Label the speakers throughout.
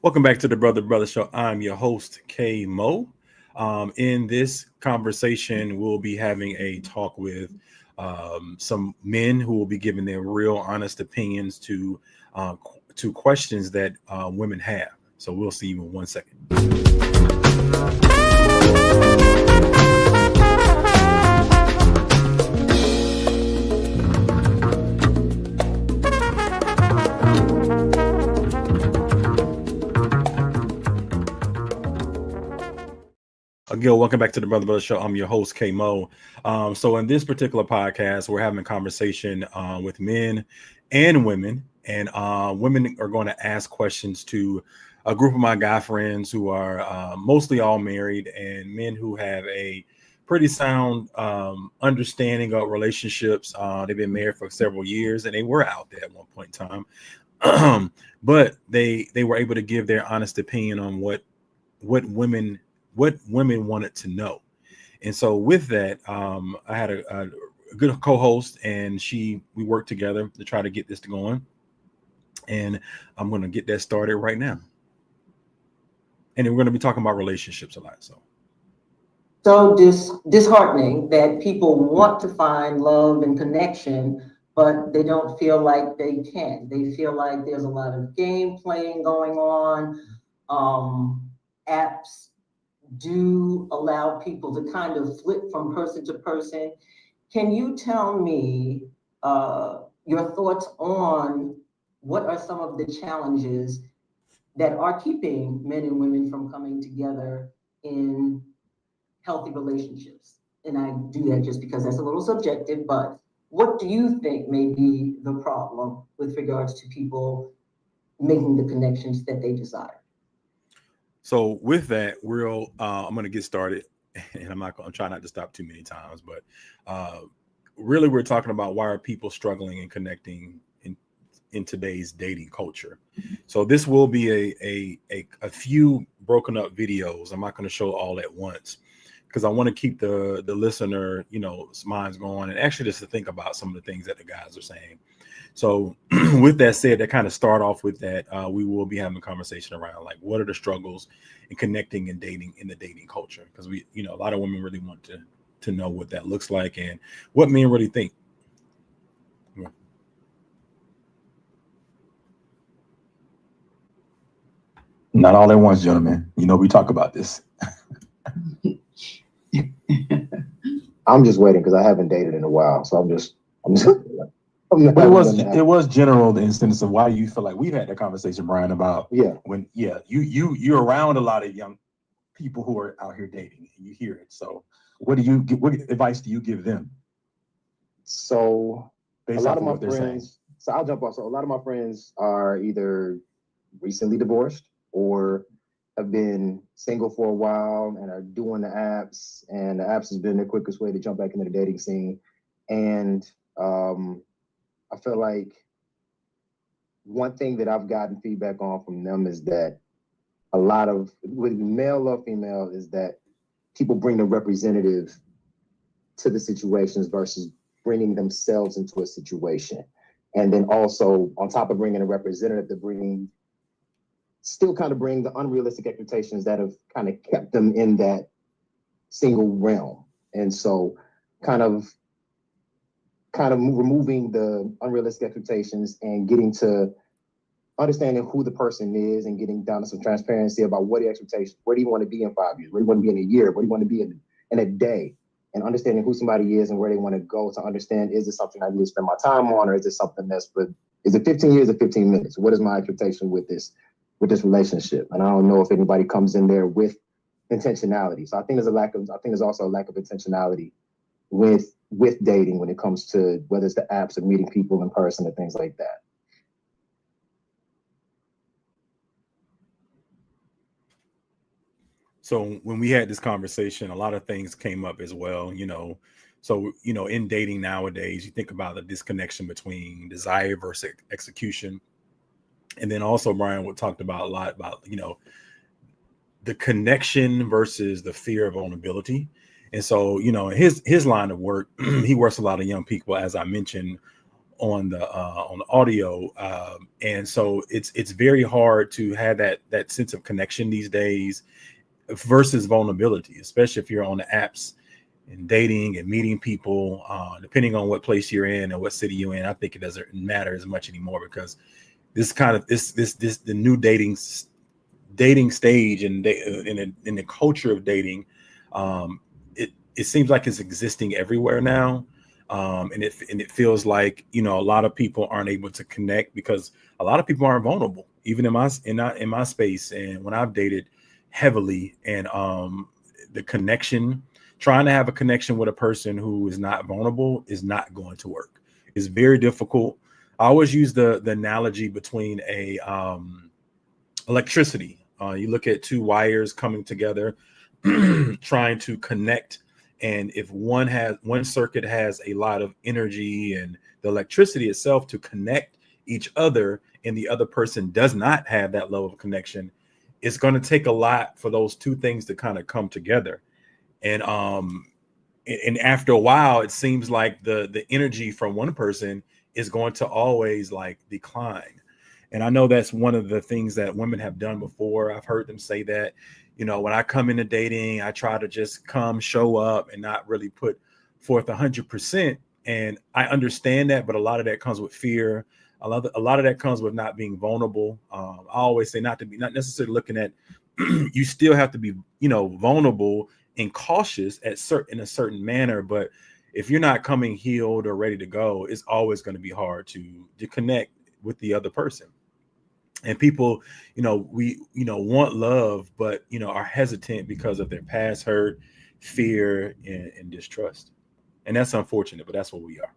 Speaker 1: Welcome back to the Brother Show. I'm your host, K Mo. In this conversation, we'll be having a talk with some men who will be giving their real, honest opinions to questions that women have. So we'll see you in 1 second. Again, welcome back to the Brother Show. I'm your host, K Mo. So in this particular podcast, we're having a conversation with men and women, and women are going to ask questions to a group of my guy friends who are mostly all married, and men who have a pretty sound understanding of relationships. They've been married for several years, and they were out there at one point in time, but they were able to give their honest opinion on what women wanted to know. And so with that, I had a good co-host, and we worked together to try to get this going. And I'm going to get that started right now. And we're going to be talking about relationships a lot.
Speaker 2: So disheartening that people want to find love and connection, but they don't feel like they can. They feel like there's a lot of game playing going on. Apps do allow people to kind of flip from person to person. Can you tell me your thoughts on what are some of the challenges that are keeping men and women from coming together in healthy relationships? And I do that just because that's a little subjective, but what do you think may be the problem with regards to people making the connections that they desire?
Speaker 1: So with that, I'm going to get started, and I'm trying not to stop too many times, but really we're talking about why are people struggling and connecting in today's dating culture. So this will be a few broken up videos. I'm not going to show all at once because I want to keep the listener, minds going, and actually just to think about some of the things that the guys are saying. So with that said, to kind of start off with that, we will be having a conversation around like what are the struggles in connecting and dating in the dating culture, because a lot of women really want to know what that looks like and what men really think.
Speaker 3: Not all at once, gentlemen. We talk about this.
Speaker 4: I'm just waiting because I haven't dated in a while, so I'm just.
Speaker 3: But it was general in the sense of why you feel like we've had that conversation, Brian, about you're around a lot of young people who are out here dating and you hear it. So what advice do you give them?
Speaker 4: So a lot of my friends, so I'll jump off. So a lot of my friends are either recently divorced or have been single for a while and are doing the apps, and the apps has been the quickest way to jump back into the dating scene. And I feel like one thing that I've gotten feedback on from them is that a lot of, with male or female, is that people bring the representative to the situations versus bringing themselves into a situation. And then also, on top of bringing a representative, they still kind of bring the unrealistic expectations that have kind of kept them in that single realm. And so kind of removing the unrealistic expectations and getting to understanding who the person is and getting down to some transparency about what the expectations, where do you want to be in 5 years? Where do you want to be in a year? Where do you want to be in a day? And understanding who somebody is and where they want to go to understand, is this something I need to spend my time on, or is this something is it 15 years or 15 minutes? What is my expectation with this relationship? And I don't know if anybody comes in there with intentionality. So I think there's also a lack of intentionality with dating when it comes to whether it's the apps or meeting people in person and things like that.
Speaker 1: So when we had this conversation, a lot of things came up as well, So, in dating nowadays, you think about the disconnection between desire versus execution. And then also Brian talked about a lot about, the connection versus the fear of vulnerability. And so, his line of work, he works a lot of young people, as I mentioned, on the audio, and so it's very hard to have that sense of connection these days versus vulnerability, especially if you're on the apps and dating and meeting people, depending on what place you're in and what city you're in. I think it doesn't matter as much anymore, because this kind of this the new dating stage and in the culture of dating, it seems like it's existing everywhere now. And it feels like, a lot of people aren't able to connect because a lot of people aren't vulnerable, even in my space. And when I've dated heavily, and the connection, trying to have a connection with a person who is not vulnerable is not going to work. It's very difficult. I always use the analogy between electricity. You look at two wires coming together, trying to connect. And if one circuit has a lot of energy and the electricity itself to connect each other, and the other person does not have that level of connection, it's going to take a lot for those two things to kind of come together. And after a while, it seems like the energy from one person is going to always like decline. And I know that's one of the things that women have done before. I've heard them say that, when I come into dating, I try to just show up and not really put forth 100%. And I understand that, but a lot of that comes with fear. A lot of that comes with not being vulnerable. I always say not necessarily looking at, you still have to be, vulnerable and cautious in a certain manner. But if you're not coming healed or ready to go, it's always going to be hard to connect with the other person. And people, we, want love, but, are hesitant because of their past hurt, fear, and distrust. And that's unfortunate, but that's what we are.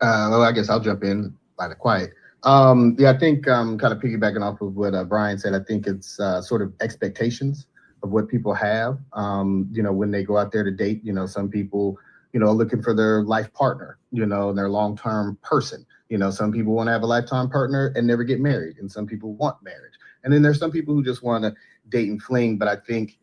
Speaker 5: Well, I guess I'll jump in by the quiet. Yeah, I think kind of piggybacking off of what Brian said, I think it's sort of expectations of what people have, when they go out there to date. Some people, are looking for their life partner, their long-term person. Some people want to have a lifetime partner and never get married, and some people want marriage. And then there's some people who just want to date and fling, but I think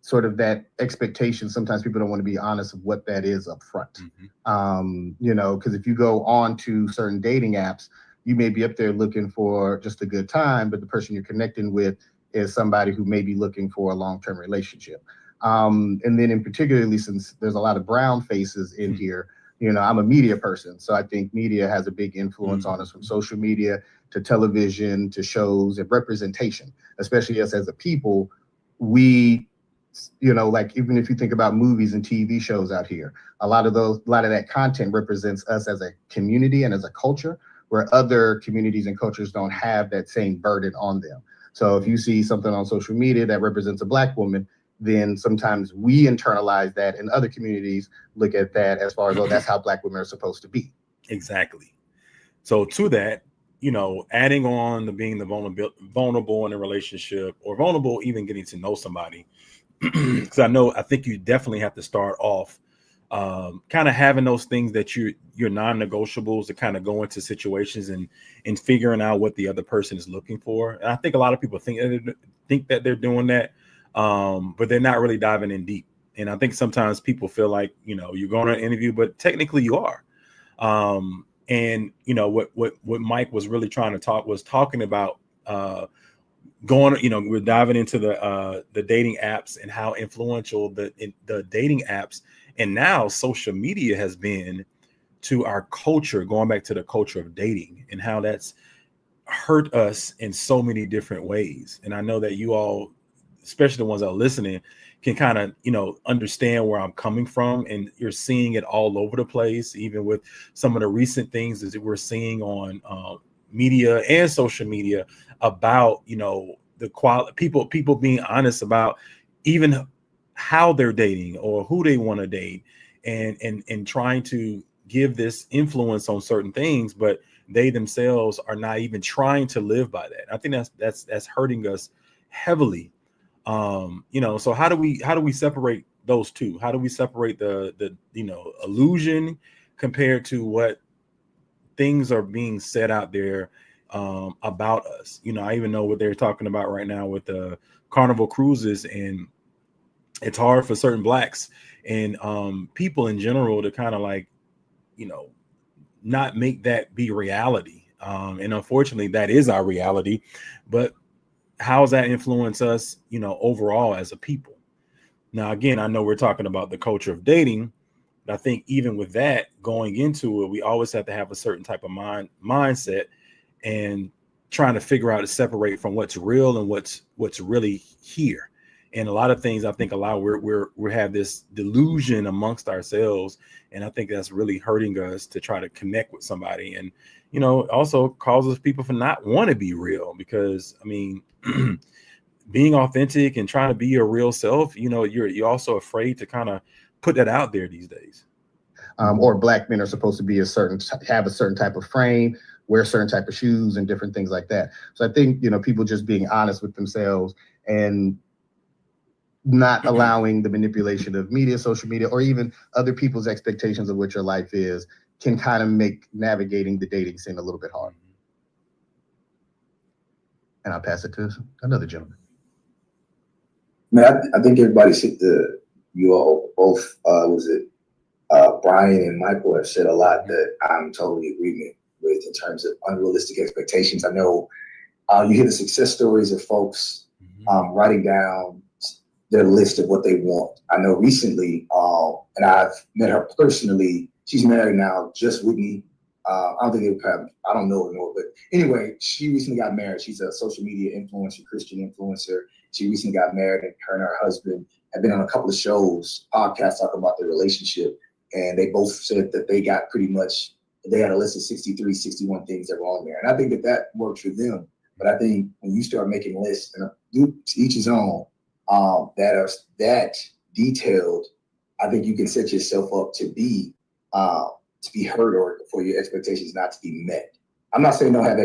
Speaker 5: sort of that expectation, sometimes people don't want to be honest of what that is up front. Mm-hmm. Because if you go on to certain dating apps, you may be up there looking for just a good time, but the person you're connecting with is somebody who may be looking for a long-term relationship. And then in particularly, since there's a lot of brown faces in here, I'm a media person. So I think media has a big influence on us, from social media to television to shows and representation, especially us as a people. We, like, even if you think about movies and TV shows out here, a lot of that content represents us as a community and as a culture, where other communities and cultures don't have that same burden on them. So if you see something on social media that represents a Black woman, then sometimes we internalize that, and other communities look at that as far as, oh, that's how Black women are supposed to be.
Speaker 1: Exactly. So to that, adding on to being the vulnerable in a relationship, or vulnerable even getting to know somebody, because I think you definitely have to start off kind of having those things that your non-negotiables to kind of go into situations and figuring out what the other person is looking for. And I think a lot of people think that they're doing that, but they're not really diving in deep. And I think sometimes people feel like, you're going to an interview, but technically you are. And what Mike was really trying to talking about, we're diving into the dating apps and how influential the dating apps and now social media has been to our culture, going back to the culture of dating, and how that's hurt us in so many different ways. And I know that you all, especially the ones that are listening, can kind of, understand where I'm coming from. And you're seeing it all over the place, even with some of the recent things that we're seeing on media and social media about, the quality, people being honest about even how they're dating or who they want to date, and trying to give this influence on certain things, but they themselves are not even trying to live by that. I think that's hurting us heavily. So how do we separate those two? How do we separate the illusion compared to what things are being said out there about us? I even know what they're talking about right now with the Carnival cruises, and it's hard for certain Blacks and people in general to kind of like not make that be reality. And unfortunately, that is our reality. But how does that influence us, overall as a people? Now, again, I know we're talking about the culture of dating, but I think even with that going into it, we always have to have a certain type of mindset and trying to figure out to separate from what's real and what's really here. And a lot of things, I think we have this delusion amongst ourselves. And I think that's really hurting us to try to connect with somebody. And, also causes people to not want to be real, because being authentic and trying to be your real self, you're also afraid to kind of put that out there these days.
Speaker 5: Or Black men are supposed to be have a certain type of frame, wear certain type of shoes and different things like that. So I think, people just being honest with themselves and not allowing the manipulation of media, social media, or even other people's expectations of what your life is can kind of make navigating the dating scene a little bit hard. And I'll pass it to another gentleman.
Speaker 6: Man, I think everybody said you all both, Brian and Michael have said a lot that I'm totally agreement with in terms of unrealistic expectations. I know you hear the success stories of folks writing down their list of what they want. I know recently, and I've met her personally. She's married now, just with me. I don't know her more, but anyway, she recently got married. She's a social media influencer, Christian influencer. She recently got married, and her and her husband have been on a couple of shows, podcasts talking about their relationship. And they both said that they got they had a list of 63, 61 things that were on there. And I think that works for them. But I think when you start making lists, and to each his own, that are that detailed, I think you can set yourself up to be heard, or for your expectations not to be met. I'm not saying don't have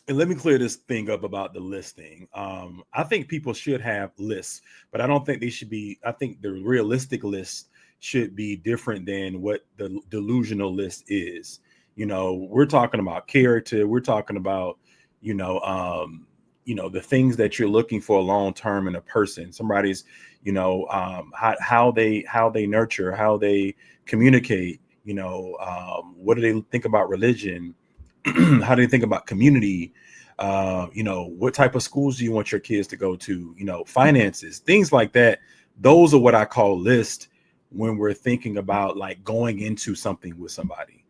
Speaker 1: And let me clear this thing up about the listing. I think people should have lists, but I don't think they should be. I think the realistic list should be different than what the delusional list is. We're talking about character. We're talking about, the things that you're looking for long term in a person. Somebody's, how they nurture, how they communicate. What do they think about religion? How do they think about community? What type of schools do you want your kids to go to? Finances, things like that. Those are what I call lists when we're thinking about like going into something with somebody.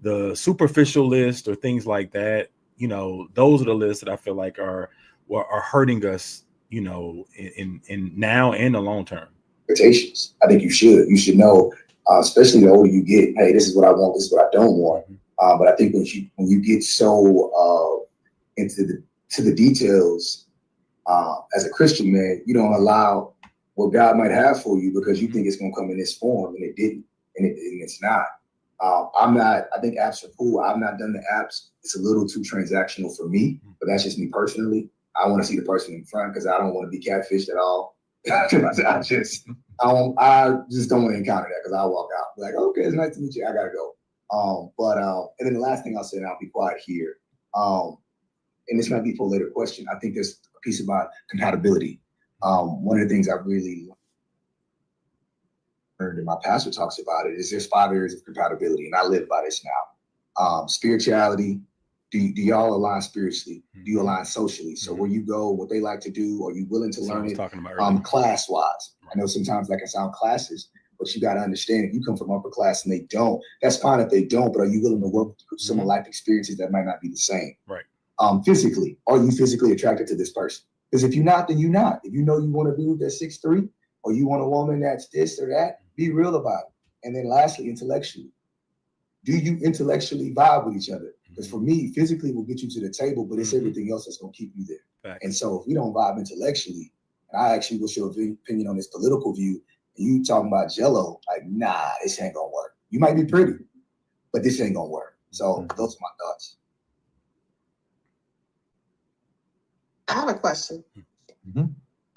Speaker 1: The superficial list or things like that, those are the lists that I feel like are hurting us, in now and the long term.
Speaker 6: Expectations. I think you should know, especially the older you get, hey, this is what I want, this is what I don't want. But I think when you get so into the details, as a Christian man, you don't allow what God might have for you because you think it's going to come in this form, and it didn't, and it's not. I think apps are cool. I've not done the apps. It's a little too transactional for me, but that's just me personally. I want to see the person in front because I don't want to be catfished at all. I just don't want to encounter that because I'll walk out like, okay, it's nice to meet you. I gotta go. And then the last thing I'll say, and I'll be quiet here. And this might be for a later question. I think there's a piece about compatibility. One of the things I really learned, and my pastor talks about it, is there's 5 areas of compatibility, and I live by this now. Spirituality. Do y'all align spiritually? Do you align socially? So where you go, what they like to do, are you willing to learn it? Class-wise. I know sometimes that can sound classist, but you got to understand, if you come from upper class and they don't, that's fine if they don't, but are you willing to work with some life experiences that might not be the same?
Speaker 1: Right.
Speaker 6: Physically, are you physically attracted to this person? Because if you're not, then you're not. If you know you want a dude that's 6'3", or you want a woman that's this or that, be real about it. And then lastly, intellectually. Do you intellectually vibe with each other? Because for me, physically will get you to the table, but it's everything else that's going to keep you there. Fact. And so if we don't vibe intellectually, and I actually will show an opinion on this political view, and you talking about Jello, like, nah, this ain't going to work. You might be pretty, but this ain't going to work. So those are my thoughts.
Speaker 7: I have a question.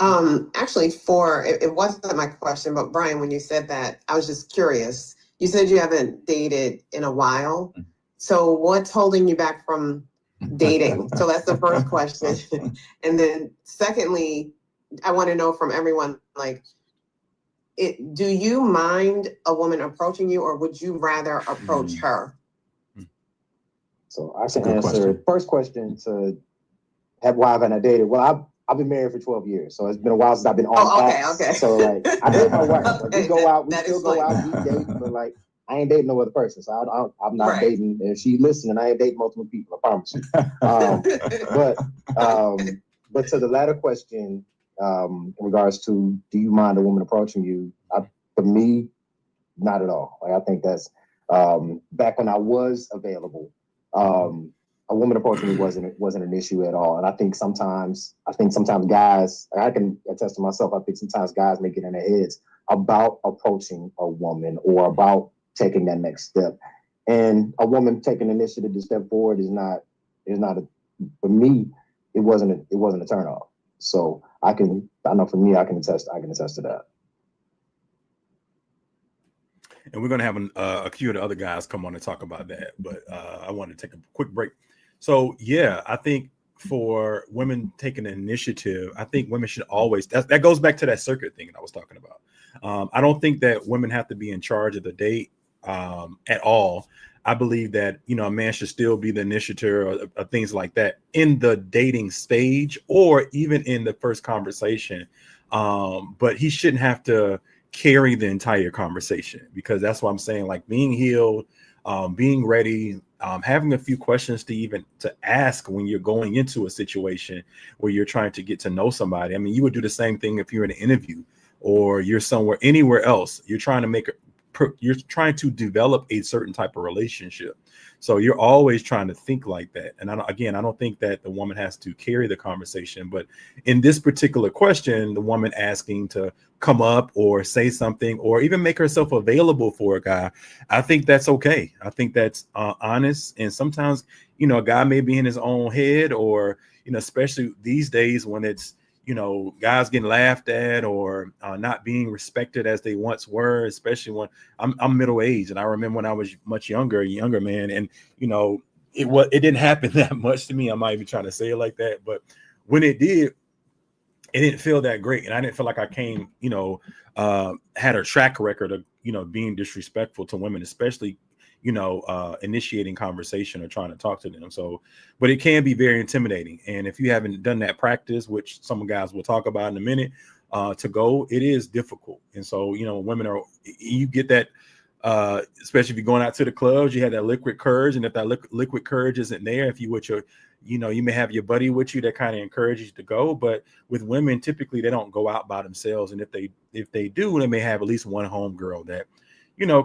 Speaker 7: Actually, it wasn't my question, but Brian, when you said that, I was just curious. You said you haven't dated in a while. So what's holding you back from dating? So that's the first question. And then secondly, I want to know from everyone, like, do you mind a woman approaching you, or would you rather approach her?
Speaker 4: So I can answer the first question to why haven't I dated? Well, I've been married for 12 years, so it's been a while since I've been on apps.
Speaker 7: Okay.
Speaker 4: So like, I date my wife. Like, we go out, we
Speaker 7: That
Speaker 4: still go out, we date, but like, I ain't dating no other person. So I'm not dating. If she's listening, I ain't dating multiple people. I promise you. But to the latter question, in regards to, do you mind a woman approaching you? For me, not at all. Like, I think that's back when I was available. A woman approaching me wasn't an issue at all. And I think sometimes guys, I can attest to myself, I think sometimes guys may get in their heads about approaching a woman or about taking that next step. And a woman taking initiative to step forward is not for me, it wasn't a turn off. So I know for me, I can attest to that.
Speaker 1: And we're going to have a few of the other guys come on and talk about that. But I want to take a quick break. So, yeah, I think for women taking an initiative, I think women should always, that goes back to that circuit thing that I was talking about. I don't think that women have to be in charge of the date at all. I believe that, a man should still be the initiator or things like that in the dating stage or even in the first conversation. But he shouldn't have to carry the entire conversation, because that's what I'm saying, like being healed, being ready, having a few questions to ask when you're going into a situation where you're trying to get to know somebody. I mean, you would do the same thing if you're in an interview or you're anywhere else. You're trying to develop a certain type of relationship. So you're always trying to think like that. And I don't think that the woman has to carry the conversation. But in this particular question, the woman asking to come up or say something or even make herself available for a guy, I think that's okay. I think that's honest. And sometimes, a guy may be in his own head, or, especially these days when it's, guys getting laughed at or not being respected as they once were, especially when I'm middle-aged. And I remember when I was much younger man, and, it didn't happen that much to me. I'm not even trying to say it like that. But when it did, it didn't feel that great. And I didn't feel like I came, had a track record of, being disrespectful to women, especially, initiating conversation or trying to talk to them. So, but it can be very intimidating. And if you haven't done that practice, which some guys will talk about in a minute, it is difficult. And so, women you get that, especially if you're going out to the clubs, you have that liquid courage. And if that liquid courage isn't there, if you with your, you may have your buddy with you that kind of encourages you to go. But with women, typically they don't go out by themselves. And if they do, they may have at least one homegirl that,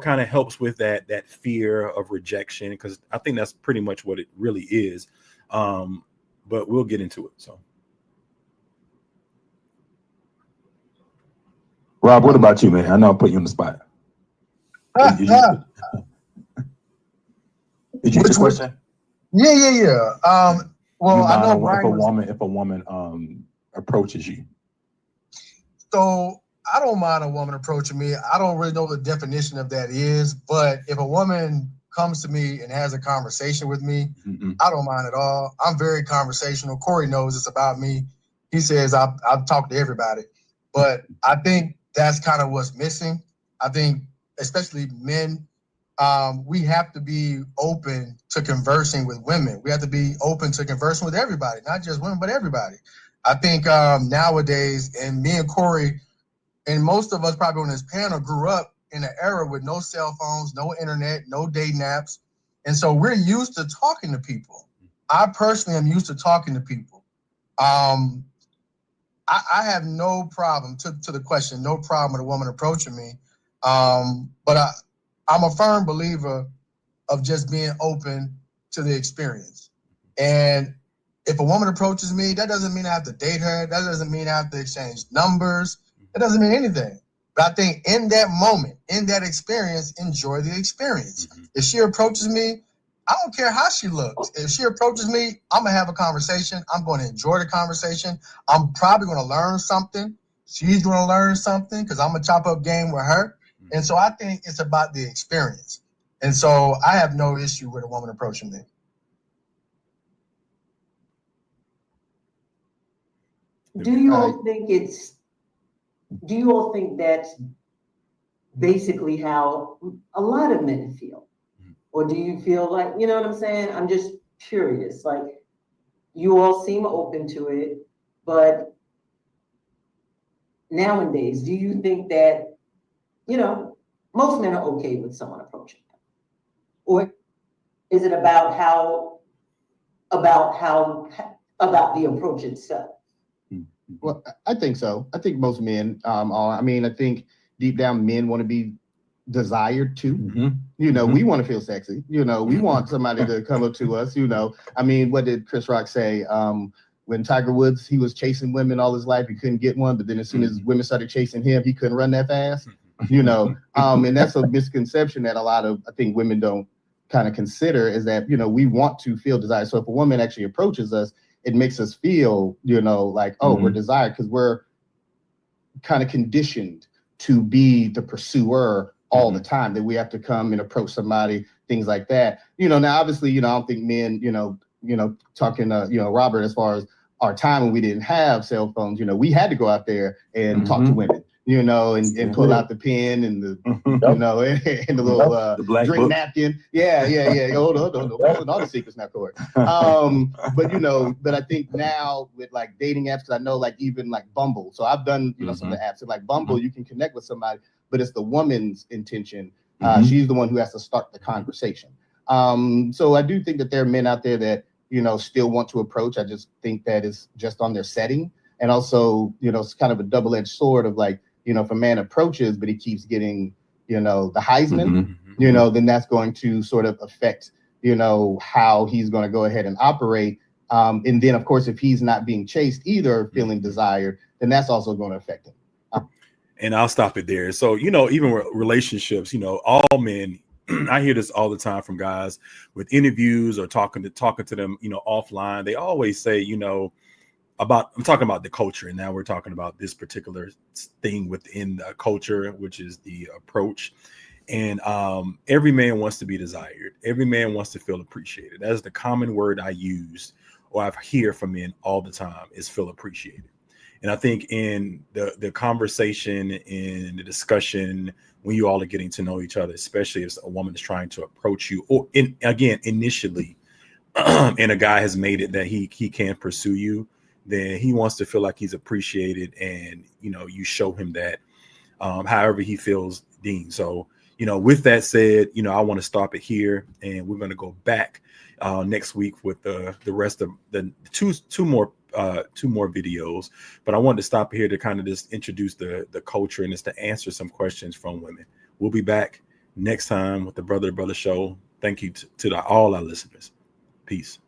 Speaker 1: kind of helps with that fear of rejection, because I think that's pretty much what it really is. But we'll get into it. So,
Speaker 3: Rob, what about you, man? I know I put you on the spot. Did you get the question?
Speaker 8: Yeah. Well, I know Brian
Speaker 3: if a woman approaches you.
Speaker 8: So I don't mind a woman approaching me. I don't really know what the definition of that is, but if a woman comes to me and has a conversation with me, I don't mind at all. I'm very conversational. Corey knows it's about me. He says I've talked to everybody, but I think that's kind of what's missing. I think especially men, we have to be open to conversing with women. We have to be open to conversing with everybody, not just women, but everybody. I think nowadays, and me and Corey, and most of us probably on this panel grew up in an era with no cell phones, no internet, no dating apps. And so we're used to talking to people. I personally am used to talking to people. I have no problem, to the question, no problem with a woman approaching me. But I'm a firm believer of just being open to the experience. And if a woman approaches me, that doesn't mean I have to date her. That doesn't mean I have to exchange numbers. It doesn't mean anything. But I think in that moment, in that experience, enjoy the experience. If she approaches me, I don't care how she looks. If she approaches me, I'm going to have a conversation. I'm going to enjoy the conversation. I'm probably going to learn something. She's going to learn something because I'm going to chop up game with her. And so I think it's about the experience. And so I have no issue with a woman approaching me.
Speaker 2: Do you all think that's basically how a lot of men feel? Or do you feel like, you know what I'm saying? I'm just curious, like, you all seem open to it, but nowadays, do you think that, you know, most men are okay with someone approaching them? Or is it about the approach itself?
Speaker 5: Well, I think so. I think most men are. I mean, I think deep down men want to be desired too.
Speaker 3: Mm-hmm.
Speaker 5: You know,
Speaker 3: Mm-hmm.
Speaker 5: we want to feel sexy. You know, we want somebody to come up to us. You know, I mean, what did Chris Rock say? When Tiger Woods, he was chasing women all his life, he couldn't get one. But then as soon as women started chasing him, he couldn't run that fast. You know, and that's a misconception that a lot of, I think, women don't kind of consider, is that, you know, we want to feel desired. So if a woman actually approaches us, it makes us feel, you know, like, oh, we're desired, because we're kind of conditioned to be the pursuer all the time, that we have to come and approach somebody, things like that. You know, now obviously, you know, I don't think men, you know, talking, you know, Robert, as far as our time when we didn't have cell phones, you know, we had to go out there and talk to women, you know, and pull out the pen and the, you know, and the little
Speaker 3: the black
Speaker 5: drink
Speaker 3: book.
Speaker 5: napkin. Yeah. Hold on. All the secrets now, Corey. But, you know, but I think now with like dating apps, because I know like even like Bumble. So I've done, you know, some of the apps, and like Bumble, you can connect with somebody, but it's the woman's intention. She's the one who has to start the conversation. So I do think that there are men out there that, you know, still want to approach. I just think that is just on their setting. And also, you know, it's kind of a double-edged sword of like, you know, if a man approaches, but he keeps getting, you know, the Heisman, you know, then that's going to sort of affect, you know, how he's going to go ahead and operate. And then, of course, if he's not being chased either, feeling desired, then that's also going to affect him.
Speaker 1: And I'll stop it there. So, you know, even with relationships, you know, all men, I hear this all the time from guys with interviews or talking to them, you know, offline. They always say, you know, I'm talking about the culture, and now we're talking about this particular thing within the culture, which is the approach. And every man wants to be desired. Every man wants to feel appreciated. That's the common word I use, or I hear from men all the time, is feel appreciated. And I think in the conversation, in the discussion, when you all are getting to know each other, especially if a woman is trying to approach you, or initially, and a guy has made it that he can pursue you, then he wants to feel like he's appreciated, and, you know, you show him that however he feels deemed. So, you know, with that said, you know, I want to stop it here, and we're going to go back next week with the rest of the two more videos. But I wanted to stop here to kind of just introduce the culture, and just to answer some questions from women. We'll be back next time with the Brother to Brother Show. Thank you to all our listeners. Peace.